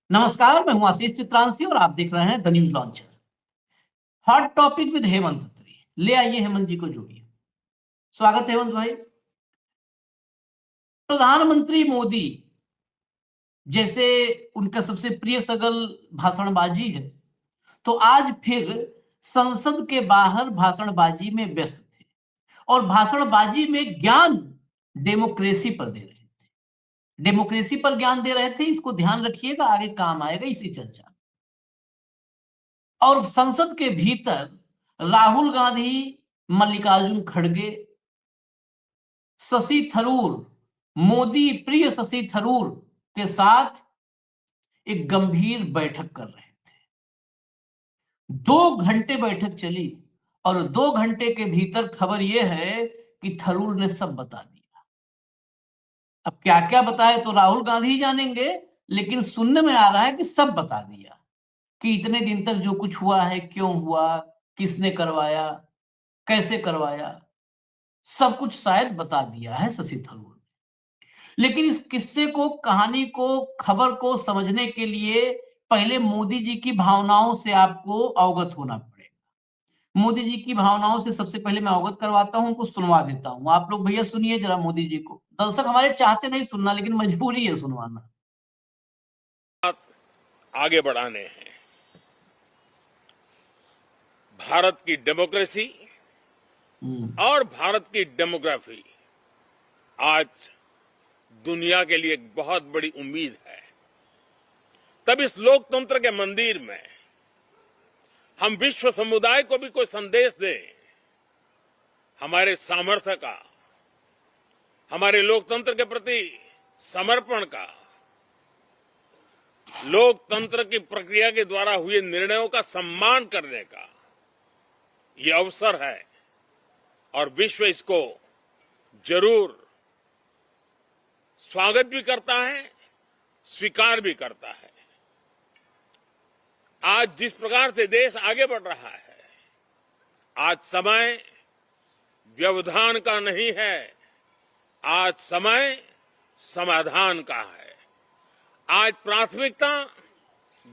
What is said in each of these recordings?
नमस्कार, मैं हूं आशीष चित्रांशी और आप देख रहे हैं the news launcher. Hot topic with Hemant Khatri. ले आइए हेमंत जी को जोड़िए। स्वागत है हेमंत भाई। प्रधानमंत्री मोदी जैसे उनका सबसे प्रिय सगल भाषणबाजी है, तो आज फिर संसद के बाहर भाषणबाजी में व्यस्त थे और भाषणबाजी में ज्ञान डेमोक्रेसी पर दे रहे थे। डेमोक्रेसी पर ज्ञान दे रहे थे, इसको ध्यान रखिएगा, आगे काम आएगा इसी चर्चा में। और संसद के भीतर राहुल गांधी, मल्लिकार्जुन खड़गे, शशि थरूर, मोदी प्रिय शशि थरूर के साथ एक गंभीर बैठक कर रहे थे। 2 घंटे बैठक चली और 2 घंटे के भीतर खबर यह है कि थरूर ने सब बता दिया। अब क्या क्या बताए तो राहुल गांधी ही जानेंगे, लेकिन सुनने में आ रहा है कि सब बता दिया कि इतने दिन तक जो कुछ हुआ है, क्यों हुआ, किसने करवाया, कैसे करवाया, सब कुछ शायद बता दिया है शशि थरूर ने। लेकिन इस किस्से को, कहानी को, खबर को समझने के लिए पहले मोदी जी की भावनाओं से आपको अवगत होना पड़ेगा। मोदी जी की भावनाओं से सबसे पहले मैं अवगत करवाता हूं, उनको सुनवा देता हूं। आप लोग भैया सुनिए जरा मोदी जी को। दर्शक हमारे चाहते नहीं सुनना, लेकिन मजबूरी है सुनवाना। आगे बढ़ाने हैं। भारत की डेमोक्रेसी और भारत की डेमोग्राफी आज दुनिया के लिए एक बहुत बड़ी उम्मीद है। तब इस लोकतंत्र के मंदिर में हम विश्व समुदाय को भी कोई संदेश दें, हमारे सामर्थ्य का, हमारे लोकतंत्र के प्रति समर्पण का, लोकतंत्र की प्रक्रिया के द्वारा हुए निर्णयों का सम्मान करने का ये अवसर है और विश्व इसको जरूर स्वागत भी करता है, स्वीकार भी करता है। आज जिस प्रकार से देश आगे बढ़ रहा है, आज समय व्यवधान का नहीं है, आज समय समाधान का है। आज प्राथमिकता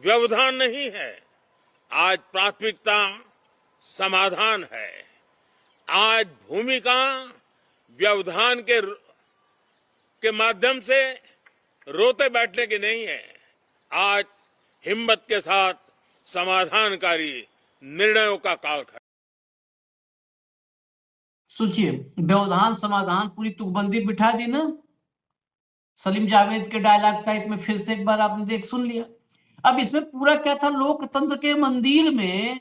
व्यवधान नहीं है, आज प्राथमिकता समाधान है। आज भूमिका व्यवधान के माध्यम से रोते बैठने की नहीं है, आज हिम्मत के साथ समाधानकारी निर्णयों का कालखंड। सोचिए, व्यवधान समाधान पूरी तुकबंदी बिठा दी ना। सलीम जावेद के डायलॉग टाइप में फिर से एक बार आपने देख सुन लिया। अब इसमें पूरा क्या था, लोकतंत्र के मंदिर में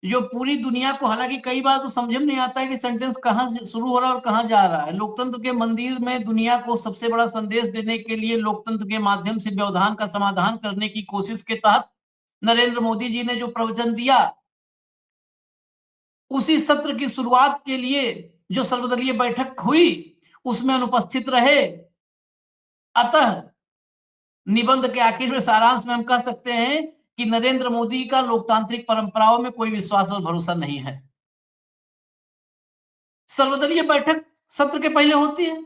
जो पूरी दुनिया को, हालांकि कई बार तो समझ में नहीं आता है कि सेंटेंस कहां से शुरू हो रहा है और कहां जा रहा है। लोकतंत्र के मंदिर में दुनिया को सबसे बड़ा संदेश देने के लिए लोकतंत्र के माध्यम से व्यवधान का समाधान करने की कोशिश के तहत नरेंद्र मोदी जी ने जो प्रवचन दिया, उसी सत्र की शुरुआत के लिए जो सर्वदलीय बैठक हुई उसमें अनुपस्थित रहे। अतः निबंध के आखिर में सारांश में हम कह सकते हैं कि नरेंद्र मोदी का लोकतांत्रिक परंपराओं में कोई विश्वास और भरोसा नहीं है। सर्वदलीय बैठक सत्र के पहले होती है,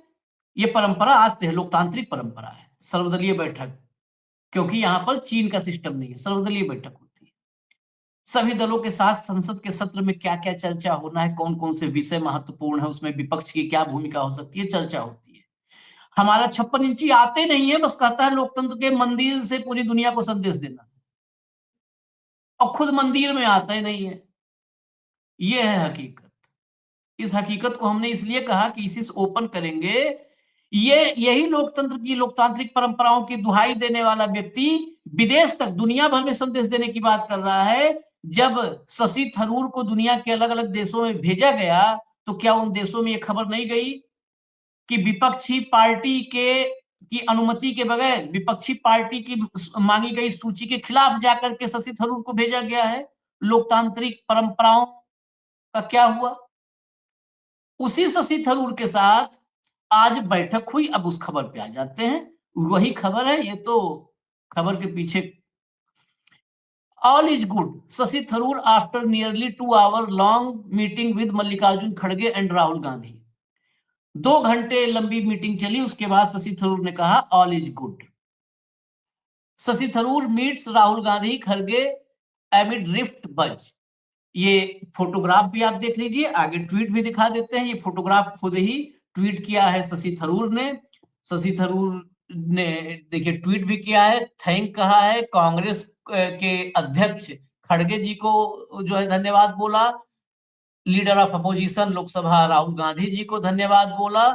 यह परंपरा आज से है, लोकतांत्रिक परंपरा है सर्वदलीय बैठक, क्योंकि यहां पर चीन का सिस्टम नहीं है, सर्वदलीय बैठक होती है। सभी दलों के साथ संसद के सत्र में क्या क्या चर्चा होना है, कौन कौन से विषय महत्वपूर्ण है, उसमें विपक्ष की क्या भूमिका हो सकती है, चर्चा होती है। हमारा 56 इंची आते नहीं है, बस कहता है लोकतंत्र के मंदिर से पूरी दुनिया को संदेश देना, और खुद मंदिर में आते नहीं है। यह है हकीकत। इस हकीकत को हमने इसलिए कहा कि इसी से ओपन करेंगे। यही लोकतंत्र की, लोकतांत्रिक परंपराओं की दुहाई देने वाला व्यक्ति विदेश तक, दुनिया भर में संदेश देने की बात कर रहा है। जब शशि थरूर को दुनिया के अलग अलग देशों में भेजा गया, तो क्या उन देशों में यह खबर नहीं गई कि विपक्षी पार्टी की अनुमति के बगैर, विपक्षी पार्टी की मांगी गई सूची के खिलाफ जाकर के शशि थरूर को भेजा गया है? लोकतांत्रिक परंपराओं का क्या हुआ? उसी शशि थरूर के साथ आज बैठक हुई। अब उस खबर पे आ जाते हैं। वही खबर है ये, तो खबर के पीछे all is good. Shashi Tharoor after nearly 2 hour long meeting with Mallikarjun खड़गे एंड राहुल गांधी। 2 घंटे लंबी मीटिंग चली, उसके बाद शशि थरूर ने कहा all is good. Shashi Tharoor meets Rahul Gandhi खड़गे एमिड रिफ्ट बज। ये फोटोग्राफ भी आप देख लीजिए, आगे ट्वीट भी दिखा देते हैं। ये फोटोग्राफ खुद ही ट्वीट किया है शशि थरूर ने। शशि थरूर ने देखिए ट्वीट भी किया है, थैंक कहा है, कांग्रेस के अध्यक्ष खड़गे जी को जो है धन्यवाद बोला, leader of opposition Lok Sabha Rahul Gandhi ji को धन्यवाद बोला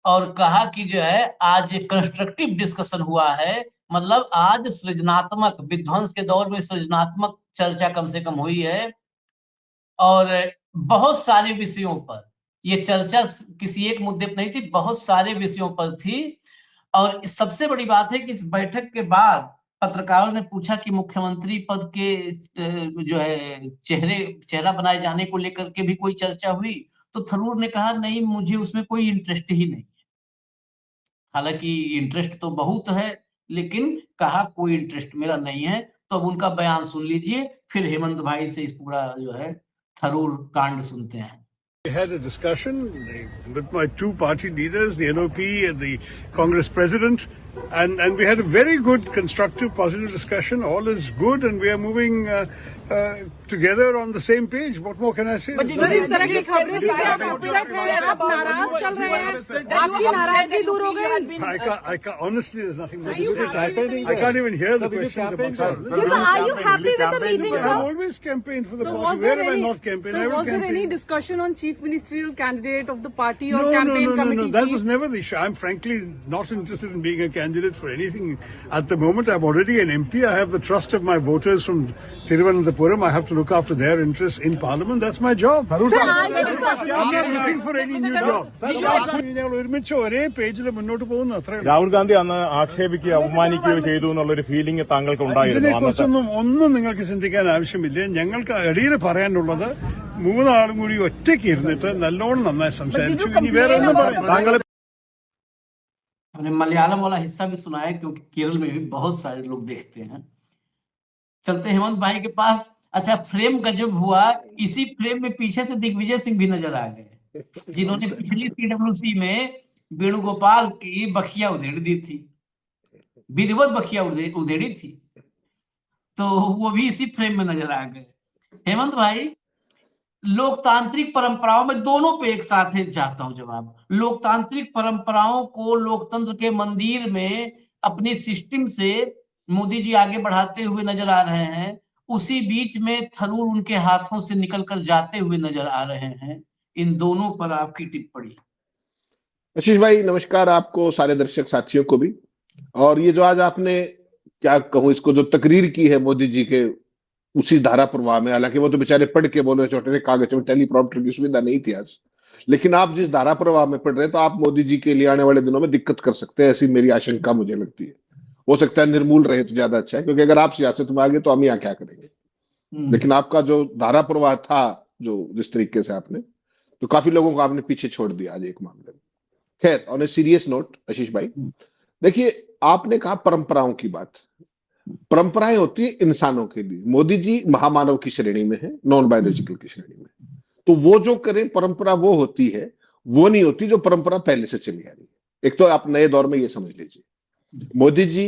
और कहा कि जो है आज कंस्ट्रक्टिव डिस्कशन हुआ है, मतलब आज सृजनात्मक, विध्वंस के दौर में सृजनात्मक चर्चा कम से कम हुई है और बहुत सारे विषयों पर। ये चर्चा किसी एक मुद्दे पर नहीं थी, बहुत सारे विषयों पर थी। और सबसे बड़ी बात है कि इस बैठक के बाद पत्रकारों ने पूछा कि मुख्यमंत्री पद के जो है चेहरा बनाए जाने को लेकर के भी कोई चर्चा हुई, तो थरूर ने कहा नहीं, मुझे उसमें कोई इंटरेस्ट ही नहीं। हालांकि इंटरेस्ट तो बहुत है, लेकिन कहा कोई इंटरेस्ट मेरा नहीं है। तो अब उनका बयान सुन लीजिए, फिर हेमंत भाई से इस पूरा जो है थरूर कांड सुनते हैं। We had a discussion with my two party leaders, the NOP and the Congress president, and we had a very good, constructive, positive discussion. All is good, and we are moving together on the same page. What more can I say? Sir, इस तरह की खबरें आप नाराज चल रहे हैं, आपकी नाराजगी दूर हो गई? I can't, honestly, there's nothing more to say. I can't even hear the questions about that. Yes, sir, are you happy with the meeting, I've sir? always campaigned for the So party. Where have I not campaigned? I So will was there any campaign. discussion on chief ministerial candidate of the party or No, campaign no, committee that chief? was never the issue. I'm frankly not interested in being a candidate for anything at the moment. I'm already an MP. I have the trust of my voters from Thiruvananthapuram. I have to look after their interests in Parliament. That's my job. Sir, are you I'm not looking for any new job. ഞങ്ങൾ ഒരുമിച്ച് ഒരേ പേജിൽ മുന്നോട്ട് പോകുന്നു, അത്രേ ഉള്ളൂ. രാഹുൽ ഗാന്ധി അന്ന് ആക്ഷേപിക്കുകയോ അവമാനിക്കുകയോ ചെയ്തു എന്നുള്ളൊരു ഫീലിംഗ് താങ്കൾക്ക് ഉണ്ടായിരുന്നു? ഇതിനെക്കുറിച്ചൊന്നും നിങ്ങൾക്ക് ചിന്തിക്കാൻ ആവശ്യമില്ല. ഞങ്ങൾക്ക് അടിയിൽ പറയാനുള്ളത് മൂന്നാളും കൂടി ഒറ്റയ്ക്ക് ഇരുന്നിട്ട് നല്ലോണം നന്നായി സംസാരിച്ചു. ഇനി വേറെ ഒന്നും പറയാം. हमने मलयालम वाला हिस्सा भी सुना है, क्योंकि केरल में भी बहुत सारे लोग देखते हैं। चलते हेमंत भाई के पास। अच्छा, फ्रेम गजब हुआ, इसी फ्रेम में पीछे से दिग्विजय सिंह भी नजर आ गए, जिन्होंने पिछली सीडब्ल्यूसी में वेणुगोपाल की बखिया उधेड़ दी थी, विधिवत बखिया उधेड़ी थी, तो वो भी इसी फ्रेम में नजर आ गए। हेमंत भाई, लोकतांत्रिक परंपराओं में दोनों पे एक साथ ही जाता हूं जवाब। लोकतांत्रिक परंपराओं को लोकतंत्र के मंदिर में अपनी सिस्टम से मोदी जी आगे बढ़ाते हुए नजर आ रहे हैं, उसी बीच में थरूर उनके हाथों से निकलकर जाते हुए नजर आ रहे हैं। इन दोनों पर आपकी टिप्पणी। आशीष भाई नमस्कार, आपको, सारे दर्शक साथियों को भी। और ये जो आज आपने क्या कहूं, इसको जो तकरीर की है मोदी जी के उसी धारा प्रवाह में, हालांकि वो तो बेचारे पढ़ के बोले, छोटे से कागज में टेलीप्रॉम्प्टर की सुविधा नहीं थी आज, लेकिन आप जिस धारा प्रवाह में पढ़ रहे हैं तो आप मोदी जी के लिए आने वाले दिनों में दिक्कत कर सकते हैं, ऐसी मेरी आशंका मुझे लगती है। हो सकता है निर्मूल रहे तो ज्यादा अच्छा है, क्योंकि अगर आप सियासत में आगे तो हम यहाँ क्या करेंगे। लेकिन आपका जो धारा प्रवाह था, जो जिस तरीके से आपने, तो काफी लोगों को आपने पीछे छोड़ दिया आज एक मामले में। खैर, ऑन ए सीरियस नोट आशीष भाई, देखिए आपने कहा परंपराओं की बात। परंपराएं होती है इंसानों के लिए। मोदी जी महामानव की श्रेणी में है, नॉन बायोलॉजिकल की श्रेणी में। तो वो जो करें परंपरा वो होती है, वो नहीं होती जो परंपरा पहले से चली आ रही है। एक तो आप नए दौर में ये समझ लीजिए, मोदी जी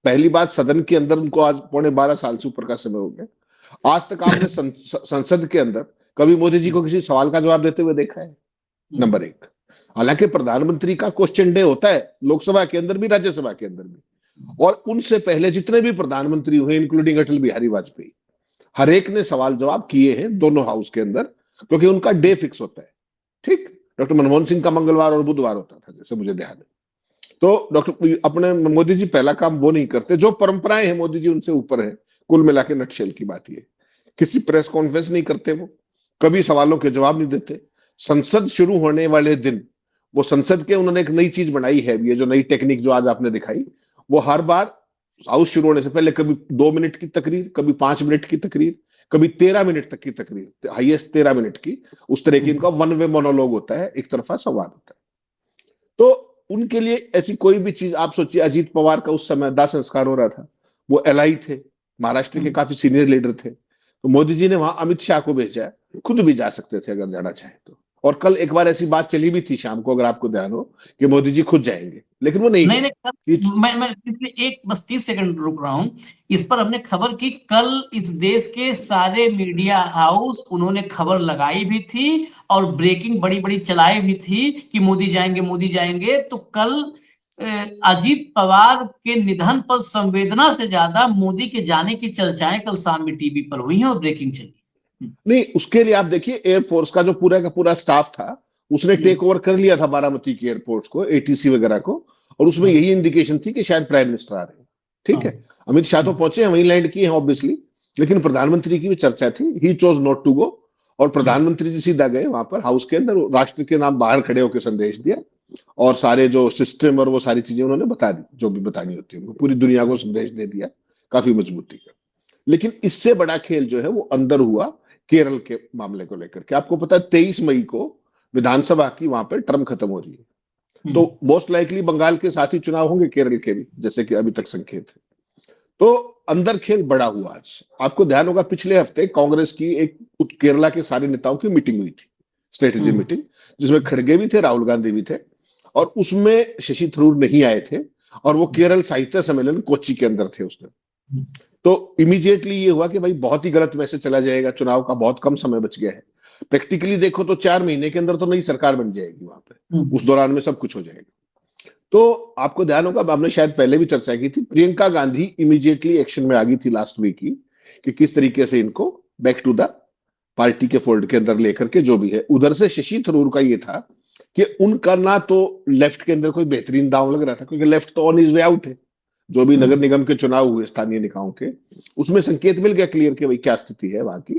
पहली बात सदन के अंदर, उनको आज 12.25 साल से ऊपर का समय हो गया, आज तक आपने संसद के अंदर कभी मोदी जी को किसी सवाल का जवाब देते हुए देखा है? नंबर एक। हालांकि प्रधानमंत्री का क्वेश्चन डे होता है लोकसभा के अंदर भी, राज्यसभा के अंदर भी, और उनसे पहले जितने भी प्रधानमंत्री हुए इंक्लूडिंग अटल बिहारी वाजपेयी, हर एक ने सवाल जवाब किए हैं दोनों हाउस के अंदर, क्योंकि उनका डे फिक्स होता है। ठीक, डॉक्टर मनमोहन सिंह का मंगलवार और बुधवार होता था, जैसे मुझे ध्यान है। तो डॉक्टर अपने मोदी जी पहला काम वो नहीं करते, जो परंपराएं हैं मोदी जी उनसे ऊपर है। कुल मिला के नटशेल की बात ये, किसी प्रेस कॉन्फ्रेंस नहीं करते, वो कभी सवालों के जवाब नहीं देते। संसद शुरू होने वाले दिन वो संसद के उन्होंने एक नई चीज बनाई है, ये जो नई टेक्निक जो आज आपने दिखाई, वो हर बार हाउस शुरू होने से पहले कभी 2 मिनट की तकरीर, कभी 5 मिनट की तकरीर, कभी 13 मिनट तक की तकरीर, हाईएस्ट 13 मिनट की, उस तरह की इनका वन वे मोनोलॉग होता है, एक तरफा संवाद होता है। तो उनके लिए ऐसी कोई भी चीज, आप सोचिए अजीत पवार का उस समय दाह संस्कार हो रहा था, वो एलआई थे, महाराष्ट्र के काफी सीनियर लीडर थे, तो मोदी जी ने वहां अमित शाह को भेजा, खुद भी जा सकते थे अगर जाना चाहे तो, और कल एक बार ऐसी बात चली भी थी शाम को, अगर आपको ध्यान हो, कि मोदी जी खुद जाएंगे, लेकिन वो नहीं नहीं गए। नहीं, मैं इसलिए एक बस 30 सेकंड रुक रहा हूं। इस पर हमने खबर की, कल इस देश के सारे मीडिया हाउस उन्होंने खबर लगाई भी थी और ब्रेकिंग बड़ी बड़ी चलाई भी थी कि मोदी जाएंगे, मोदी जाएंगे। तो कल अजीत पवार के निधन पर संवेदना से ज्यादा मोदी के जाने की चर्चाएं कल शाम में टीवी पर हुई हैं और ब्रेकिंग चली। नहीं, उसके लिए आप देखिए, एयरफोर्स का जो पूरा का पूरा स्टाफ था उसने टेक ओवर कर लिया था बारामती के एयरपोर्ट को, एटीसी वगैरह को, और उसमें यही इंडिकेशन थी कि शायद प्राइम मिनिस्टर आ रहे हैं। ठीक है, अमित शाह तो पहुंचे हैं, वहीं लैंड किए हैं ऑब्वियसली, लेकिन प्रधानमंत्री की भी चर्चा थी। He chose not to go, और प्रधानमंत्री जी सीधा गए वहां पर हाउस के अंदर, राष्ट्र के नाम बाहर खड़े होकर संदेश दिया, और सारे जो सिस्टम और वो सारी चीजें उन्होंने बता दी, जो भी बतानी होती है, पूरी दुनिया को संदेश दे दिया काफी मजबूती का। लेकिन इससे बड़ा खेल जो है वो अंदर हुआ केरल के मामले को लेकर के। आपको पता है 23 मई को विधानसभा की वहां पर टर्म खत्म हो रही है, तो मोस्ट लाइकली बंगाल के साथ ही चुनाव होंगे, केरल के भी, जैसे कि अभी तक संकेत है। तो अंदर खेल बड़ा हुआ आज। आपको ध्यान होगा पिछले हफ्ते कांग्रेस की एक केरला के सारे नेताओं की मीटिंग हुई थी, स्ट्रेटेजी मीटिंग, जिसमें खड़गे भी थे, राहुल गांधी भी थे, और उसमें शशि थरूर नहीं आए थे, और वो केरल साहित्य सम्मेलन कोच्चि के अंदर थे उस दिन। तो इमीडिएटली ये हुआ कि भाई बहुत ही गलत मैसेज चला जाएगा, चुनाव का बहुत कम समय बच गया है। प्रैक्टिकली देखो तो 4 महीने के अंदर तो नई सरकार बन जाएगी वहां पे, उस दौरान में सब कुछ हो जाएगा। तो आपको ध्यान होगा, हमने शायद पहले भी चर्चा की थी, प्रियंका गांधी इमीडिएटली एक्शन में आ गई थी लास्ट वीक ही, कि किस तरीके से इनको बैक टू द पार्टी के फोल्ड के अंदर लेकर के जो भी है। उधर से शशि थरूर का ये था कि उनका ना तो लेफ्ट के अंदर कोई बेहतरीन दांव लग रहा था, क्योंकि लेफ्ट तो ऑन इज वे आउट है। जो भी नगर निगम के चुनाव हुए स्थानीय निकायों के, उसमें संकेत मिल गया क्लियर कि भाई क्या स्थिति है वहां की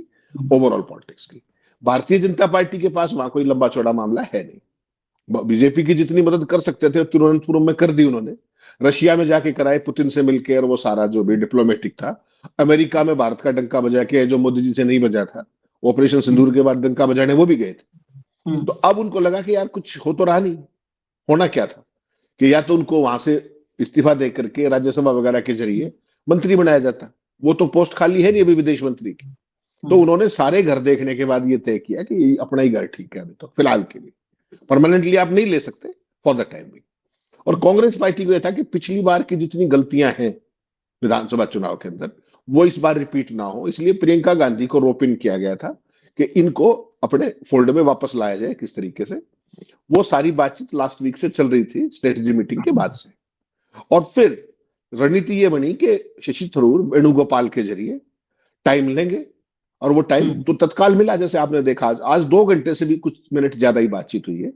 ओवरऑल पॉलिटिक्स की। भारतीय जनता पार्टी के पास वहां कोई लंबा चौड़ा मामला है नहीं। बीजेपी की जितनी मदद कर सकते थे तिरुवनंतपुरम में कर दी उन्होंने, रशिया में जाके कराए पुतिन से मिलकर, और वो सारा जो भी डिप्लोमेटिक था। अमेरिका में भारत का डंका बजा के, जो मोदी जी से नहीं बजा था, ऑपरेशन सिंदूर के बाद डंका बजाने वो भी गए थे। तो अब उनको लगा कि यार कुछ हो तो रहा नहीं, होना क्या था कि या तो उनको वहां से इस्तीफा दे करके राज्यसभा वगैरह के जरिए मंत्री बनाया जाता, वो तो पोस्ट खाली है नहीं अभी विदेश मंत्री की। तो उन्होंने सारे घर देखने के बाद ये तय किया कि अपना ही घर ठीक है अभी तो फिलहाल के लिए, परमानेंटली आप नहीं ले सकते फॉर द टाइम भी। और कांग्रेस पार्टी को यह था कि पिछली बार की जितनी गलतियां हैं विधानसभा चुनाव के अंदर वो इस बार रिपीट ना हो, इसलिए प्रियंका गांधी को रोप इन किया गया था कि इनको अपने फोल्ड में वापस लाया जाए किस तरीके से। वो सारी बातचीत लास्ट वीक से चल रही थी स्ट्रेटेजी मीटिंग के बाद से, और फिर रणनीति ये बनी कि शशि थरूर वेणुगोपाल के जरिए टाइम लेंगे, और वो टाइम तो तत्काल मिला। जैसे आपने देखा आज 2 घंटे से भी कुछ मिनट ज्यादा ही बातचीत हुई है।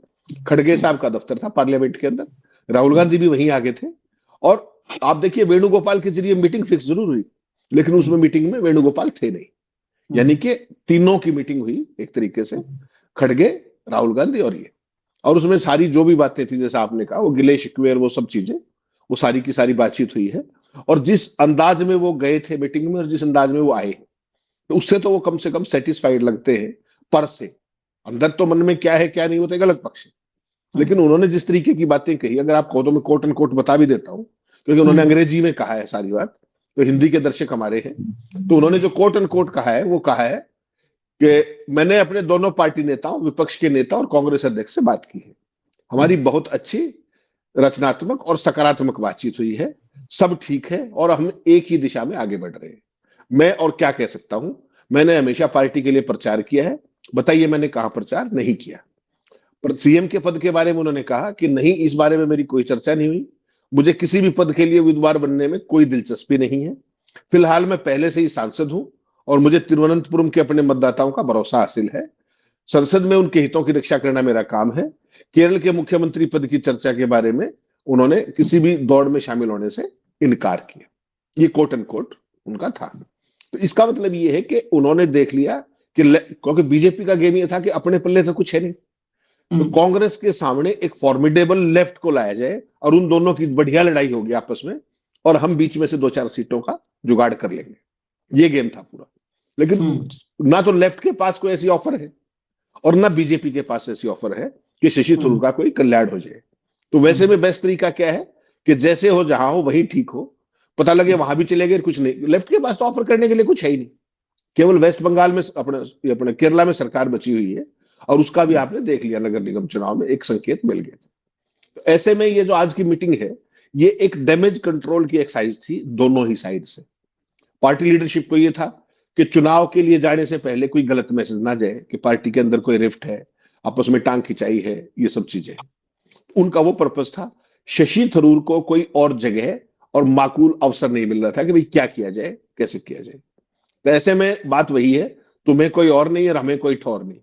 खड़गे साहब का दफ्तर था पार्लियामेंट के अंदर, राहुल गांधी भी वहीं आगे थे, और आप देखिए वेणुगोपाल के जरिए मीटिंग फिक्स जरूर हुई, लेकिन उसमें मीटिंग में वेणुगोपाल थे नहीं, यानी कि तीनों की मीटिंग हुई एक तरीके से, खड़गे, राहुल गांधी और ये। और उसमें सारी जो भी बातें थी, जैसा आपने कहा, वो गिले शिकवे, वो सब चीजें, वो सारी की सारी बातचीत हुई है। और जिस अंदाज में वो गए थे मीटिंग में और जिस अंदाज में वो आए हैं, तो उससे तो वो कम से कम सेटिस्फाइड लगते हैं। पर से अंदर तो मन में क्या है क्या नहीं होता, गलत पक्ष है। लेकिन उन्होंने जिस तरीके की बातें कही, अगर आप कहो तो मैं कोट एंड कोट बता भी देता हूं, क्योंकि उन्होंने अंग्रेजी में कहा है सारी बात, तो हिंदी के दर्शक हमारे हैं, तो उन्होंने जो कोट एंड कोट कहा है वो कहा है कि मैंने अपने दोनों पार्टी नेताओं, विपक्ष के नेता और कांग्रेस अध्यक्ष से बात की है, हमारी बहुत अच्छी रचनात्मक और सकारात्मक बातचीत हुई है, सब ठीक है और हम एक ही दिशा में आगे बढ़ रहे हैं। मैं और क्या कह सकता हूं, मैंने हमेशा पार्टी के लिए प्रचार किया है, बताइए मैंने कहां प्रचार नहीं किया। पर सीएम के पद के बारे में उन्होंने कहा कि नहीं, इस बारे में मेरी कोई चर्चा नहीं हुई, मुझे किसी भी पद के लिए उम्मीदवार बनने में कोई दिलचस्पी नहीं है, फिलहाल मैं पहले से ही सांसद हूं और मुझे तिरुवनंतपुरम के अपने मतदाताओं का भरोसा हासिल है, संसद में उनके हितों की रक्षा करना मेरा काम है। केरल के मुख्यमंत्री पद की चर्चा के बारे में उन्होंने किसी भी दौड़ में शामिल होने से इनकार किया, ये कोट एंड कोट उनका था। तो इसका मतलब ये है कि उन्होंने देख लिया कि क्योंकि बीजेपी का गेम ये था कि अपने पल्ले तो कुछ है नहीं, तो कांग्रेस के सामने एक फॉर्मिडेबल लेफ्ट को लाया जाए और उन दोनों की बढ़िया लड़ाई होगी आपस में, और हम बीच में से 2-4 सीटों का जुगाड़ कर लेंगे, ये गेम था पूरा। लेकिन ना तो लेफ्ट के पास कोई ऐसी ऑफर है और ना बीजेपी के पास ऐसी ऑफर है कि शशि थरूर का कोई कल्याण हो जाए। तो वैसे में बेस्ट तरीका क्या है कि जैसे हो जहां हो वही ठीक हो, पता लगे वहां भी चले गए कुछ नहीं, लेफ्ट के पास तो ऑफर करने के लिए कुछ है ही नहीं, केवल वेस्ट बंगाल में अपने केरला में सरकार बची हुई है और उसका भी आपने देख लिया नगर निगम चुनाव में, एक संकेत मिल गए थे। तो ऐसे में ये जो आज की मीटिंग है, ये एक डैमेज कंट्रोल की एक्सरसाइज थी दोनों ही साइड से। पार्टी लीडरशिप को ये था कि चुनाव के लिए जाने से पहले कोई गलत मैसेज ना जाए कि पार्टी के अंदर कोई रिफ्ट है, आपस में टांग खिंचाई है, ये सब चीजें। उनका वो पर्पस था। शशि थरूर को कोई और जगह और माकूल अवसर नहीं मिल रहा था कि भाई क्या किया जाए, कैसे किया जाए। तो ऐसे में बात वही है, तुम्हें कोई और नहीं और हमें कोई ठौर नहीं।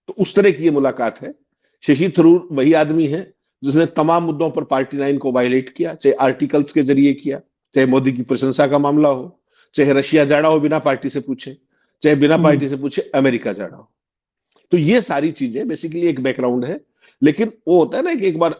तो उस तरह की ये मुलाकात है। शशि थरूर वही आदमी है जिसने तमाम मुद्दों पर पार्टी लाइन को वायलेट किया, चाहे आर्टिकल्स के जरिए किया, चाहे मोदी की प्रशंसा का मामला हो, चाहे रशिया जाना हो बिना पार्टी से पूछे, चाहे बिना पार्टी से पूछे अमेरिका जाना हो। तो ये सारी चीजें बेसिकली एक बैकग्राउंड है। लेकिन वो होता है ना कि एक बार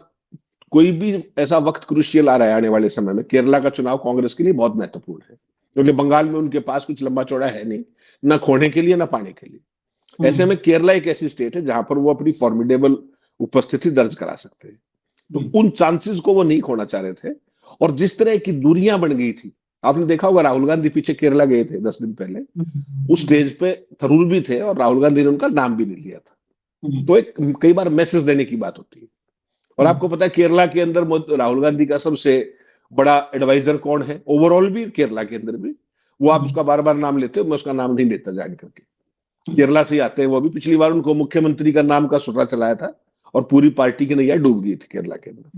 कोई भी ऐसा वक्त क्रुशियल आ रहा है आने वाले समय में, केरला का चुनाव कांग्रेस के लिए बहुत महत्वपूर्ण है, क्योंकि बंगाल में उनके पास कुछ लंबा चौड़ा है नहीं, ना खोने के लिए ना पाने के लिए। ऐसे में केरला एक ऐसी स्टेट है जहां पर वो अपनी फॉर्मिडेबल उपस्थिति दर्ज करा सकते हैं। तो उन चांसेस को वो नहीं खोना चाह रहे थे। और जिस तरह की दूरियां बन गई थी, आपने देखा होगा राहुल गांधी पीछे केरला गए थे 10 दिन पहले, उस स्टेज पे थरूर भी थे और राहुल गांधी ने उनका नाम भी नहीं लिया था। तो एक कई बार मैसेज देने की बात होती है। और आपको पता है केरला के अंदर राहुल गांधी का सबसे बड़ा एडवाइजर कौन है ओवरऑल भी, केरला के अंदर भी, वो आप उसका बार बार नाम लेते हो, मैं उसका नाम नहीं लेता जान करके। केरला से आते हैं वो भी। पिछली बार उनको मुख्यमंत्री का नाम का सुर्रा चलाया था और पूरी पार्टी की नैया डूब गई थी केरला के अंदर।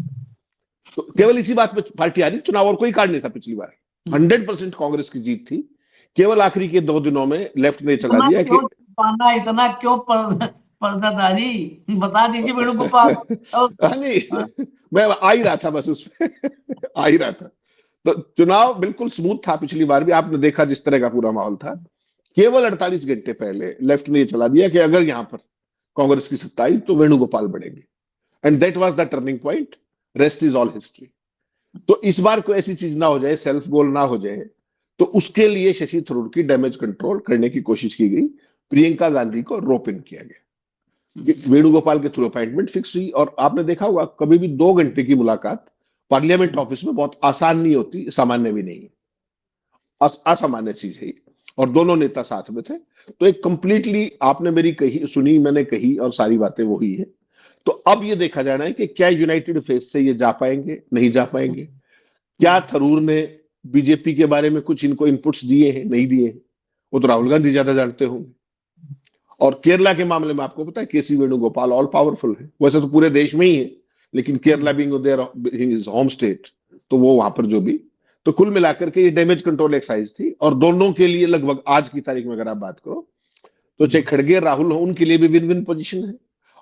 तो केवल इसी बात पे पार्टी आ रही, चुनाव और कोई कार्ड नहीं था पिछली बार। 100% कांग्रेस की जीत थी। केवल आखिरी के 2 दिनों में लेफ्ट ने चला दिया कि इतना क्यों पर्दादारी, बता दीजिए वेणुगोपाल। नहीं, मैं आ ही रहा था बस उस पे आ ही रहा था। तो चुनाव बिल्कुल स्मूथ था पिछली बार भी, आपने देखा जिस तरह का पूरा माहौल था। केवल 48 घंटे पहले लेफ्ट ने ये चला दिया कि अगर यहां पर कांग्रेस की सत्ता आई तो वेणुगोपाल बढ़ेंगे, and that was the turning point. Rest is all history. तो इस बार कोई ऐसी चीज ना हो जाए, सेल्फ गोल ना हो जाए, तो उसके लिए शशि थरूर की डैमेज कंट्रोल करने की कोशिश की गई। प्रियंका गांधी को रोप इन किया गया, वेणुगोपाल के थ्रू अपॉइंटमेंट फिक्स हुई। और आपने देखा होगा कभी भी 2 घंटे की मुलाकात पार्लियामेंट ऑफिस में बहुत आसान नहीं होती, सामान्य भी नहीं है, असामान्य चीज है। और दोनों नेता साथ में थे। तो एक कंप्लीटली आपने मेरी कही सुनी, मैंने कही, और सारी बातें वही है। तो अब ये देखा जाना है कि क्या यूनाइटेड फेस से ये जा पाएंगे, नहीं जा पाएंगे। क्या थरूर ने बीजेपी के बारे में कुछ इनको इनपुट्स दिए हैं, नहीं दिए हैं, वो तो राहुल गांधी ज्यादा जानते होंगे। और केरला के मामले में आपको पता है केसी वेणुगोपाल ऑल पावरफुल है, वैसे तो पूरे देश में ही है, लेकिन Kerala being there his home state, तो वो वहां पर जो भी। तो कुल मिलाकर के ये डैमेज कंट्रोल एक्सरसाइज थी। और दोनों के लिए लगभग आज की तारीख में अगर आप बात करो तो चाहे खड़गे राहुल हो, उनके लिए भी विन विन पोजीशन है।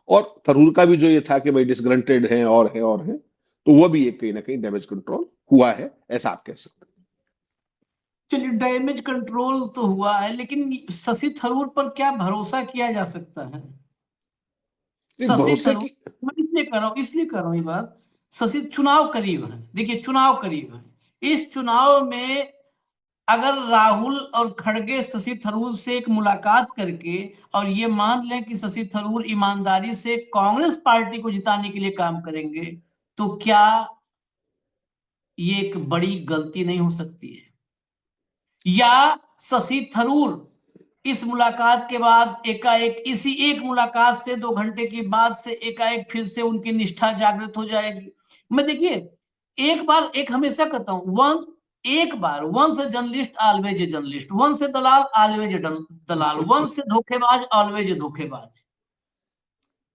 और थरूर का भी जो ये था कि भाई डिसग्रंटेड है और है और है, तो वो भी एक कहीं ना कहीं डैमेज कंट्रोल हुआ है, ऐसा आप कह सकते हैं। चलिए, डैमेज कंट्रोल तो हुआ है, लेकिन शशि थरूर पर क्या भरोसा किया जा सकता है? शशि थरूर, मैं इसलिए कर रहा हूँ ये बात। शशि, चुनाव करीब है, देखिए चुनाव करीब है। इस चुनाव में अगर राहुल और खड़गे शशि थरूर से एक मुलाकात करके और ये मान लें कि शशि थरूर ईमानदारी से कांग्रेस पार्टी को जिताने के लिए काम करेंगे, तो क्या ये एक बड़ी गलती नहीं हो सकती है? या शशि थरूर इस मुलाकात के बाद एकाएक, इसी एक मुलाकात से 2 घंटे की बाद से एकाएक फिर से उनकी निष्ठा जागृत हो जाएगी? मैं देखिए, एक हमेशा कहता हूं, एक बार once a journalist always a journalist, once a दलाल ऑलवेज ए दलाल, वंस ए धोखेबाज ऑलवेज ए धोखेबाज।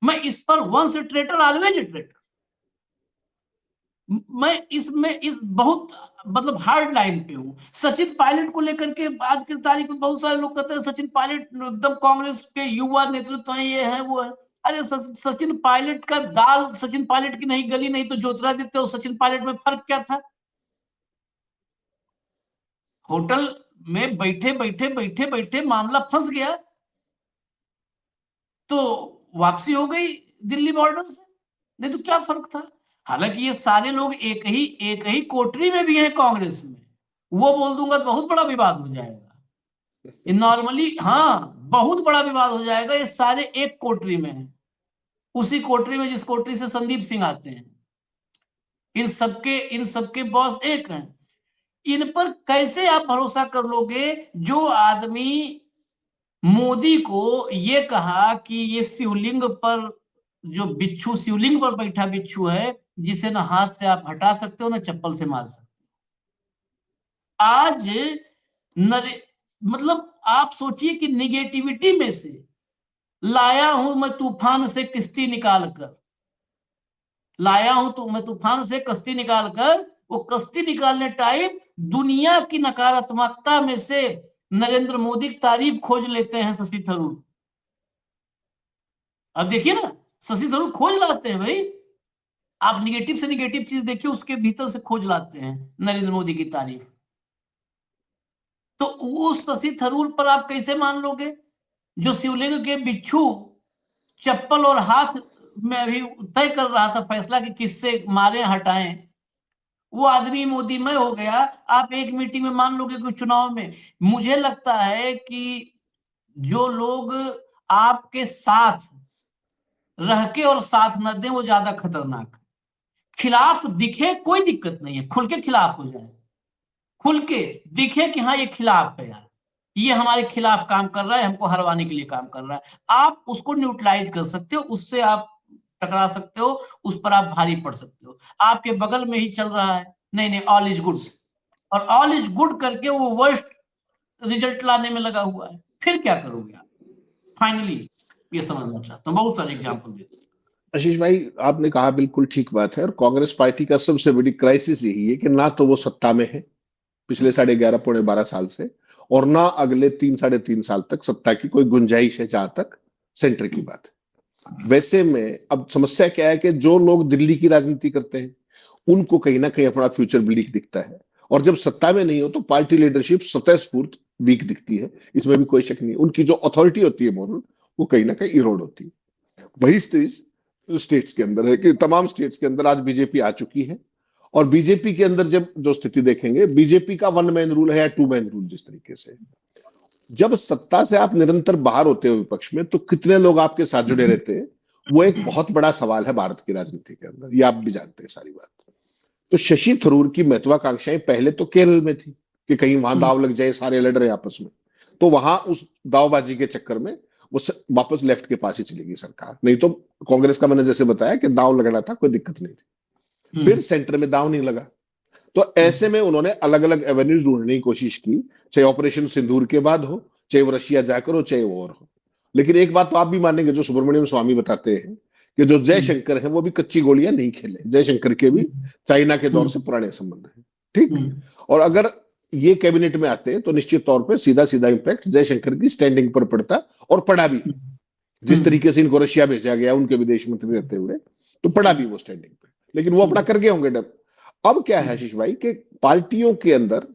मैं इस पर once a traitor always a traitor. मैं इसमें इस बहुत मतलब हार्ड लाइन पे हूं। सचिन पायलट को लेकर के आज की तारीख में बहुत सारे लोग कहते हैं सचिन पायलट एकदम कांग्रेस के युवा नेतृत्व है, ये है वो है। अरे सचिन पायलट का दाल सचिन पायलट की नहीं गली, नहीं तो ज्योतिरादित्य और सचिन पायलट में फर्क क्या था? होटल में बैठे बैठे बैठे बैठे मामला फंस गया तो वापसी हो गई दिल्ली बॉर्डर से, नहीं तो क्या फर्क था? हालांकि ये सारे लोग एक ही कोठरी में भी हैं कांग्रेस में। वो बोल दूंगा तो बहुत बड़ा विवाद हो जाएगा नॉर्मली। हाँ, बहुत बड़ा विवाद हो जाएगा। ये सारे एक कोठरी में हैं, उसी कोठरी में जिस कोठरी से संदीप सिंह आते हैं। इन सबके बॉस एक हैं। इन पर कैसे आप भरोसा कर लोगे जो आदमी मोदी को ये कहा कि ये शिवलिंग पर जो बिच्छू शिवलिंग पर बैठा बिच्छू है, जिसे ना हाथ से आप हटा सकते हो ना चप्पल से मार सकते हो। आज मतलब आप सोचिए कि निगेटिविटी में से लाया हूं मैं तूफान से किश्ती निकाल कर, लाया हूं तो मैं तूफान से कश्ती निकाल कर, वो कश्ती निकालने टाइम दुनिया की नकारात्मकता में से नरेंद्र मोदी की तारीफ खोज लेते हैं शशि थरूर। अब देखिए ना, शशि थरूर खोज लाते हैं भाई, आप निगेटिव से निगेटिव चीज देखिए, उसके भीतर से खोज लाते हैं नरेंद्र मोदी की तारीफ। तो उस शशि थरूर पर आप कैसे मान लोगे जो शिवलिंग के बिच्छू चप्पल और हाथ में अभी तय कर रहा था फैसला कि किससे मारे हटाएं, वो आदमी मोदीमय हो गया। आप एक मीटिंग में मान लोगे कि चुनाव में, मुझे लगता है कि जो लोग आपके साथ रह के और साथ न दें वो ज्यादा खतरनाक है। खिलाफ दिखे कोई दिक्कत नहीं है, खुल के खिलाफ हो जाए, खुल के दिखे कि हाँ ये खिलाफ है यार, ये हमारे खिलाफ काम कर रहा है, हमको हरवाने के लिए काम कर रहा है, आप उसको न्यूट्रलाइज कर सकते हो, उससे आप टकरा सकते हो, उस पर आप भारी पड़ सकते हो। आपके बगल में ही चल रहा है, नहीं नहीं ऑल इज गुड, और ऑल इज गुड करके वो वर्स्ट रिजल्ट लाने में लगा हुआ है, फिर क्या करोगे आप? फाइनली ये समझना चाहता हूँ, बहुत सारे एग्जाम्पल देते हैं। आशीष भाई, आपने कहा बिल्कुल ठीक बात है। और कांग्रेस पार्टी का सबसे बड़ी क्राइसिस यही है कि ना तो वो सत्ता में है पिछले 11.5 पौने 12 साल से, और ना अगले 3-3.5 साल तक सत्ता की कोई गुंजाइश है, जहां तक सेंटर की बात है। वैसे में अब समस्या क्या है कि जो लोग दिल्ली की राजनीति करते हैं उनको कहीं ना कहीं अपना फ्यूचर ब्लैक दिखता है, और जब सत्ता में नहीं हो तो पार्टी लीडरशिप स्वतः स्फूर्त वीक दिखती है, इसमें भी कोई शक नहीं। उनकी जो अथॉरिटी होती है मोरल, वो कहीं ना कहीं इरोड होती है। वही स्टेट्स के अंदर है कि तमाम स्टेट्स के अंदर आज बीजेपी आ चुकी है, और बीजेपी के अंदर जब जो स्थिति देखेंगे, बीजेपी का 1 मैन रूल है या 2 मैन रूल, जिस तरीके से जब सत्ता से आप निरंतर बाहर होते हो विपक्ष में, तो कितने लोग आपके साथ जुड़े रहते हैं, वो एक बहुत बड़ा सवाल है भारत की राजनीति के अंदर, ये आप भी जानते हैं सारी बात। तो शशि थरूर की महत्वाकांक्षाएं पहले तो केरल में थी कि कहीं वहां दाव लग जाए, सारे लड़ रहे आपस में, तो वहां उस दावबाजी के चक्कर में वो वापस लेफ्ट के पास ही चलेगी सरकार, नहीं तो कांग्रेस का मैंने जैसे बताया कि दाव लग रहा था, कोई दिक्कत नहीं थी। फिर सेंटर में दाव नहीं लगा, तो ऐसे में उन्होंने अलग अलग एवेन्यूज ढूंढने की कोशिश की, चाहे ऑपरेशन सिंदूर के बाद हो, चाहे वो रशिया जाकर हो, चाहे वो और हो। लेकिन एक बात तो आप भी मानेंगे, जो सुब्रमण्यम स्वामी बताते हैं कि जो जयशंकर है वो भी कच्ची गोलियां नहीं खेले, जयशंकर के भी चाइना के दौर से पुराने संबंध है, ठीक। और अगर ये कैबिनेट में आते तो निश्चित तौर पर सीधा सीधा इंपैक्ट जयशंकर की स्टैंडिंग पर पड़ता, और पड़ा भी। जिस तरीके से इनको रशिया भेजा गया उनके विदेश मंत्री रहते हुए, तो पड़ा भी वो स्टैंडिंग पे, लेकिन वो अपना कर गए होंगे डब। अब क्या है आशीष भाई कि पार्टियों के अंदर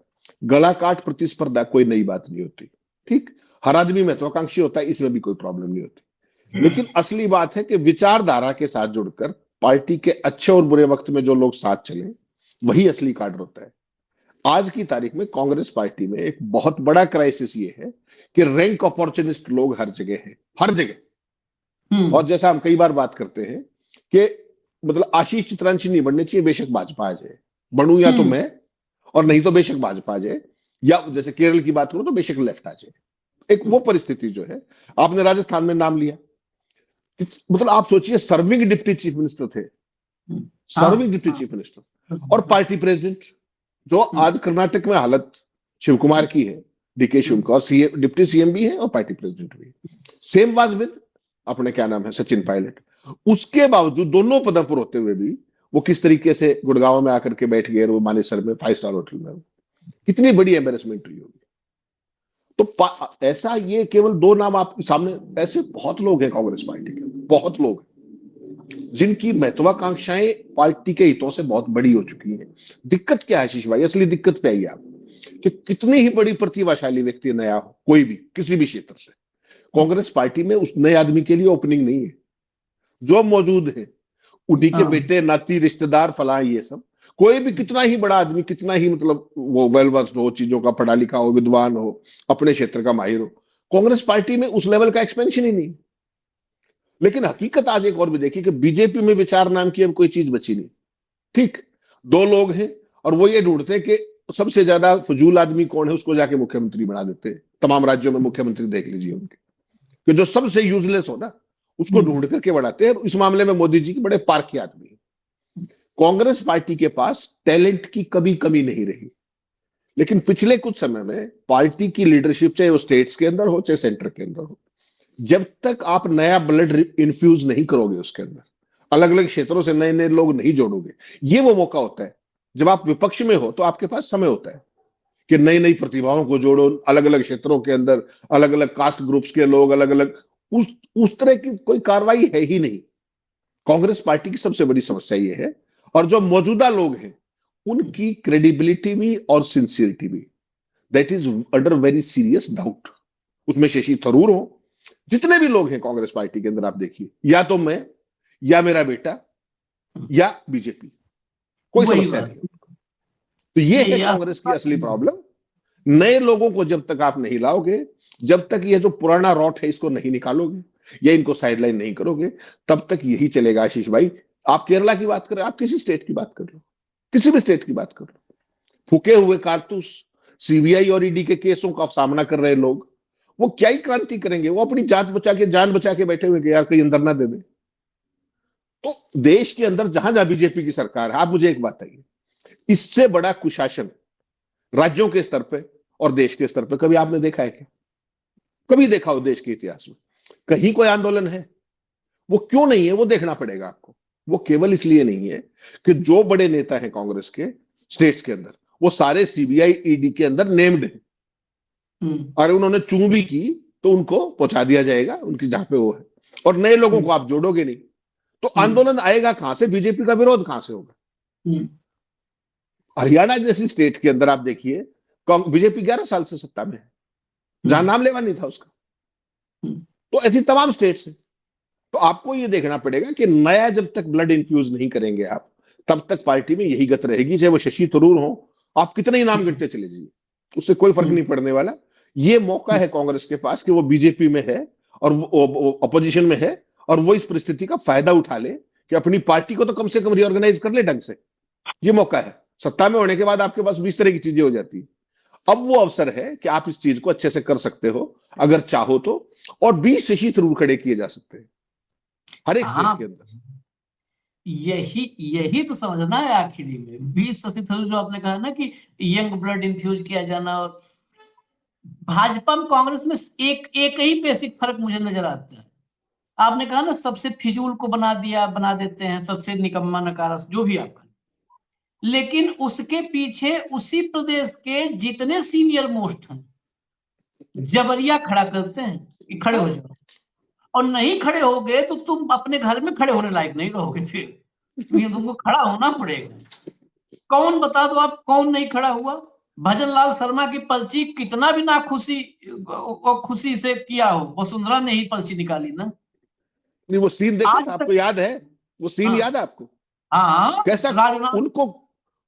गला काट प्रतिस्पर्धा कोई नई बात नहीं होती, ठीक। हर आदमी महत्वाकांक्षी होता है, इसमें भी कोई प्रॉब्लम नहीं होती। लेकिन असली बात है कि विचारधारा के साथ जुड़कर पार्टी के अच्छे और बुरे वक्त में जो लोग साथ चले, वही असली काडर होता है। आज की तारीख में कांग्रेस पार्टी में एक बहुत बड़ा क्राइसिस ये है कि रैंक अपॉर्चुनिस्ट लोग हर जगह हैं, हर जगह। और जैसा हम कई बार बात करते हैं कि मतलब आशीष चित्रांशी नहीं बनने चाहिए, बेशक भाजपा आ जाए, बनूं या तो मैं, और नहीं तो बेशक भाजपा आ जाए, या जैसे केरल की बात करूं तो बेशक लेफ्ट आ जाए। एक वो परिस्थिति जो है, आपने राजस्थान में नाम लिया, मतलब आप सोचिए सर्विंग डिप्टी चीफ मिनिस्टर थे, सर्विंग डिप्टी चीफ मिनिस्टर और पार्टी प्रेसिडेंट, जो आज कर्नाटक में हालत शिव कुमार की है, डीके शिव कुमार, और डिप्टी सीएम भी है और पार्टी प्रेसिडेंट भी। सेम वाज विद अपने क्या नाम है सचिन पायलट। उसके बावजूद दोनों पदों पर होते हुए भी वो किस तरीके से गुड़गांव में आकर के बैठ गए, वो मानेसर में 5 स्टार होटल में, कितनी बड़ी एम्बेरसमेंट हुई होगी। तो ऐसा ये केवल 2 नाम आपके सामने, ऐसे बहुत लोग हैं कांग्रेस पार्टी के, बहुत लोग जिनकी महत्वाकांक्षाएं पार्टी के हितों से बहुत बड़ी हो चुकी हैं। दिक्कत क्या है आशीष भाई, असली दिक्कत पे आई आप कि कितनी ही बड़ी प्रतिभाशाली व्यक्ति नया हो, कोई भी किसी भी क्षेत्र से, कांग्रेस पार्टी में उस नए आदमी के लिए ओपनिंग नहीं है। जो मौजूद है उन्हीं के बेटे नाती रिश्तेदार फला, ये सब कोई भी कितना ही बड़ा आदमी, कितना ही मतलब वो वेल वर्स्ड हो, चीजों का पढ़ा लिखा हो, विद्वान हो, अपने क्षेत्र का माहिर हो, कांग्रेस पार्टी में उस लेवल का एक्सपेंशन ही नहीं। लेकिन हकीकत आज एक और भी देखिए कि बीजेपी में विचार नाम की अब कोई चीज बची नहीं, ठीक। 2 लोग हैं और वो ये ढूंढते हैं कि सबसे ज्यादा फजूल आदमी कौन है उसको जाके मुख्यमंत्री बना देते हैं। तमाम राज्यों में मुख्यमंत्री देख लीजिए उनके, कि जो सबसे यूजलेस हो ना उसको ढूंढ करके बढ़ाते हैं। इस मामले में मोदी जी की बड़े पारखी आदमी है। कांग्रेस पार्टी के पास टैलेंट की कभी कमी नहीं रही, लेकिन पिछले कुछ समय में पार्टी की लीडरशिप, चाहे वो स्टेट्स के अंदर हो चाहे सेंटर के अंदर हो, जब तक आप नया ब्लड इन्फ्यूज नहीं करोगे उसके अंदर, अलग अलग क्षेत्रों से नए नए लोग नहीं जोड़ोगे, ये वो मौका होता है जब आप विपक्ष में हो तो आपके पास समय होता है कि नई नई प्रतिभाओं को जोड़ो, अलग अलग क्षेत्रों के अंदर अलग अलग कास्ट ग्रुप्स के लोग, अलग अलग उस तरह की कोई कार्रवाई है ही नहीं। कांग्रेस पार्टी की सबसे बड़ी समस्या ये है, और जो मौजूदा लोग हैं उनकी क्रेडिबिलिटी भी और सिंसियरिटी भी, that is under very serious doubt. उसमें शशि थरूर हो, जितने भी लोग हैं कांग्रेस पार्टी के अंदर, आप देखिए, या तो मैं या मेरा बेटा या बीजेपी, कोई वही समस्या बात। नहीं। तो ये है नहीं, कांग्रेस की असली प्रॉब्लम। नए लोगों को जब तक आप नहीं लाओगे, जब तक ये जो पुराना रॉट है इसको नहीं निकालोगे या इनको साइडलाइन नहीं करोगे, तब तक यही चलेगा। आशीष भाई, आप केरला की बात करें, आप किसी स्टेट की बात कर लो, किसी भी स्टेट की बात कर लो, फूके हुए कारतूस, सीबीआई और ईडी के केसों का सामना कर रहे लोग, वो क्या ही क्रांति करेंगे? वो अपनी जान बचा के बैठे हुए यार कहीं अंदर ना दे दे। तो देश के अंदर जहां जहां बीजेपी की सरकार है, आप मुझे एक बात बताइए, इससे बड़ा कुशासन राज्यों के स्तर पे और देश के स्तर पे कभी आपने देखा है क्या? कभी देखा हो देश के इतिहास में कहीं कोई आंदोलन है? वो क्यों नहीं है वो देखना पड़ेगा आपको। वो केवल इसलिए नहीं है कि जो बड़े नेता हैं कांग्रेस के स्टेट्स के अंदर, वो सारे सीबीआई ईडी के अंदर नेम्ड हैं, और उन्होंने चू भी की तो उनको पहुंचा दिया जाएगा उनकी जहां पे वो है, और नए लोगों को आप जोड़ोगे नहीं तो आंदोलन आएगा कहां से? बीजेपी का विरोध कहां से होगा? हरियाणा जैसी स्टेट के अंदर आप देखिए, बीजेपी 11 साल से सत्ता में है, जहां नाम लेवा नहीं था उसका। तो ऐसी तमाम स्टेट्स हैं। तो आपको ये देखना पड़ेगा कि नया जब तक ब्लड इन्फ्यूज नहीं करेंगे आप, तब तक पार्टी में यही गत रहेगी। चाहे वो शशि थरूर हो, आप कितने ही नाम गिनते चले जाइए, उससे कोई फर्क नहीं पड़ने वाला। ये मौका है कांग्रेस के पास कि वो बीजेपी में है और वो अपोजिशन में है, और वो इस परिस्थिति का फायदा उठा ले कि अपनी पार्टी को तो कम से कम रिऑर्गेनाइज कर ले ढंग से। ये मौका है। सत्ता में होने के बाद आपके पास 20 तरह की चीजें हो जाती है। अब वो अवसर है कि आप इस चीज को अच्छे से कर सकते हो अगर चाहो तो, और 20 शशि थरूर खड़े किए जा सकते हैं हर एक स्टेट के अंदर। यही तो समझना है आखिरी में। 20 शशि थरूर, जो आपने कहा ना कि यंग ब्लड इन्फ्यूज किया जाना, और भाजपा में कांग्रेस में एक ही बेसिक फर्क मुझे नजर आता है। आपने कहा ना, सबसे फिजूल को बना देते हैं, सबसे निकम्मा नकारा, जो भी आपका, लेकिन उसके पीछे उसी प्रदेश के जितने सीनियर मोस्ट हैं जबरिया खड़ा करते हैं कि खड़े हो जाओ, और नहीं खड़े हो गए तो तुम अपने घर में खड़े होने लायक नहीं रहोगे, फिर तुमको खड़ा होना पड़ेगा। कौन बता दो आप, कौन नहीं खड़ा हुआ? भजन लाल शर्मा की पर्ची कितना भी ना खुशी से किया हो, वसुंधरा ने ही पर्ची निकाली ना। नहीं, वो सीन देखा था, आपको याद है? वो सीन याद है आपको? हाँ, कैसा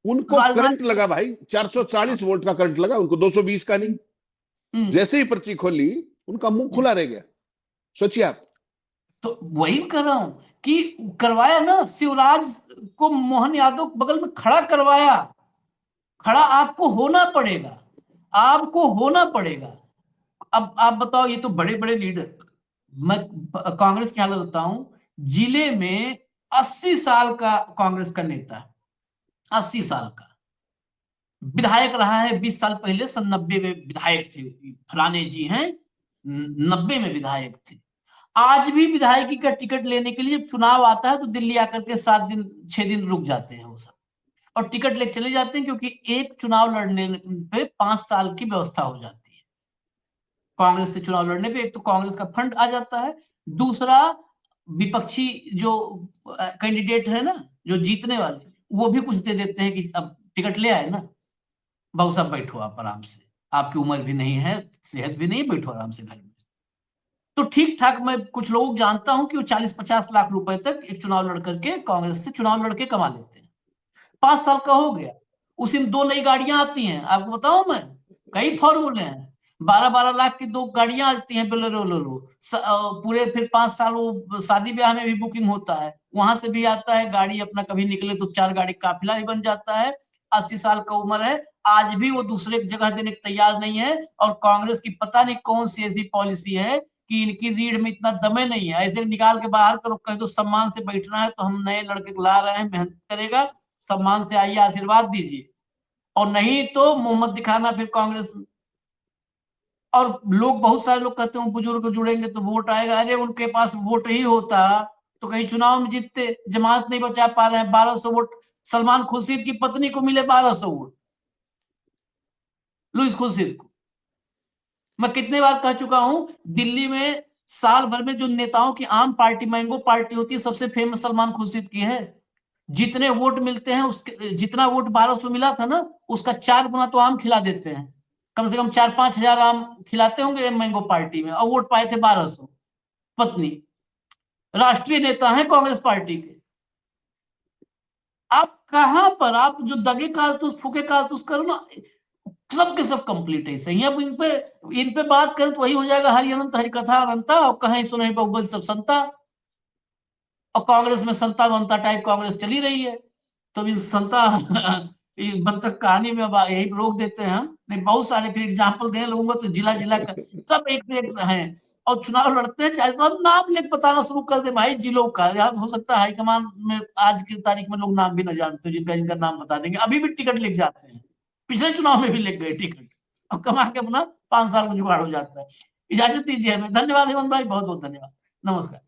उनको करंट लगा भाई, 440 वोल्ट का करंट लगा उनको, 220 का नहीं। जैसे ही पर्ची खोली उनका मुंह खुला रह गया। सोचिए आप। तो वही कर रहा हूं कि करवाया ना, शिवराज को मोहन यादव बगल में खड़ा करवाया। खड़ा आपको होना पड़ेगा, आपको होना पड़ेगा। अब आप बताओ, ये तो बड़े बड़े लीडर, मैं कांग्रेस की हालत बताऊं, जिले में 80 साल का कांग्रेस का नेता, 80 साल का विधायक रहा है। 20 साल पहले सन 90 में विधायक थे, फलाने जी हैं, 90 में विधायक थे। आज भी विधायकी का टिकट लेने के लिए चुनाव आता है तो दिल्ली आकर के 7 दिन 6 दिन रुक जाते हैं वो सब, और टिकट ले चले जाते हैं, क्योंकि एक चुनाव लड़ने पे 5 साल की व्यवस्था हो जाती है। कांग्रेस से चुनाव लड़ने पे एक तो कांग्रेस का फंड आ जाता है, दूसरा विपक्षी जो कैंडिडेट है ना, जो जीतने वाले, वो भी कुछ दे देते हैं कि अब टिकट ले आए ना, बाबू साहब बैठो आप आराम से, आपकी उम्र भी नहीं है, सेहत भी नहीं, बैठो आराम से घर में। तो ठीक ठाक मैं कुछ लोग जानता हूं कि वो 40-50 लाख रुपए तक एक चुनाव लड़ करके, कांग्रेस से चुनाव लड़के कमा लेते हैं। 5 साल का हो गया, उसी में 2 नई गाड़ियां आती हैं। आपको बताऊं मैं, कई फॉर्मूले हैं, 12-12 लाख की 2 गाड़ियां आती हैं, बोलेरो। पूरे फिर 5 साल वो शादी ब्याह में भी बुकिंग होता है, वहां से भी आता है गाड़ी अपना, कभी निकले तो 4 गाड़ी काफिला भी बन जाता है। 80 साल का उम्र है, आज भी वो दूसरे जगह देने को तैयार नहीं है। और कांग्रेस की पता नहीं कौन सी ऐसी पॉलिसी है कि इनकी रीढ़ में इतना दमे नहीं है, ऐसे निकाल के बाहर करो, कहीं तो सम्मान से बैठना है तो हम नए लड़के को ला रहे हैं, मेहनत करेगा, सम्मान से आइए, आशीर्वाद दीजिए, और नहीं तो मुंह मत दिखाना फिर कांग्रेस में। और लोग, बहुत सारे लोग कहते हैं बुजुर्ग जुड़ेंगे तो वोट आएगा। अरे उनके पास वोट ही होता तो कहीं चुनाव में जीतते। जमानत नहीं बचा पा रहे हैं, 1200 वोट सलमान खुर्शीद की पत्नी को मिले, 1200 वोट लुइस खुर्शीद को। मैं कितने बार कह चुका हूं, दिल्ली में साल भर में जो नेताओं की आम पार्टी, मैंगो पार्टी होती है, सबसे फेमस सलमान खुर्शीद की है। जितने वोट मिलते हैं, उसके जितना वोट 1200 मिला था ना, उसका 4 गुना तो आम खिला देते हैं। कम से कम 4-5 हजार आम खिलाते होंगे मैंगो पार्टी में, और वोट पाए थे 1200। पत्नी राष्ट्रीय नेता है कांग्रेस पार्टी के। आप कहां पर, आप जो दगे कारतूस, फूके कारतूस करो ना, सबके सब कंप्लीट है सही। अब इन पे बात करें तो वही हो जाएगा, हरि अनंत हरि कथा अनंता, और कहीं सुने बहुबल सब संता। और कांग्रेस में संता बनता टाइप कांग्रेस चली रही है, तो इस संता बंतक कहानी में अब यही रोक देते हैं हम। नहीं, बहुत सारे फिर एग्जाम्पल देने लगूंगा तो जिला जिला का सब एक है, और चुनाव लड़ते हैं। चाहे तो नाम लेके बताना शुरू कर दे भाई जिलों का, याद हो सकता है हाईकमान में आज की तारीख में लोग नाम भी न जानते, जिनका जिनका नाम बता देंगे। अभी भी टिकट लिख जाते हैं, पिछले चुनाव में भी लिख गए टिकट, और कमा के अपना 5 साल में जुगाड़ हो जाता है। इजाजत दीजिए हमें। धन्यवाद हेमंत भाई, बहुत बहुत धन्यवाद, नमस्कार।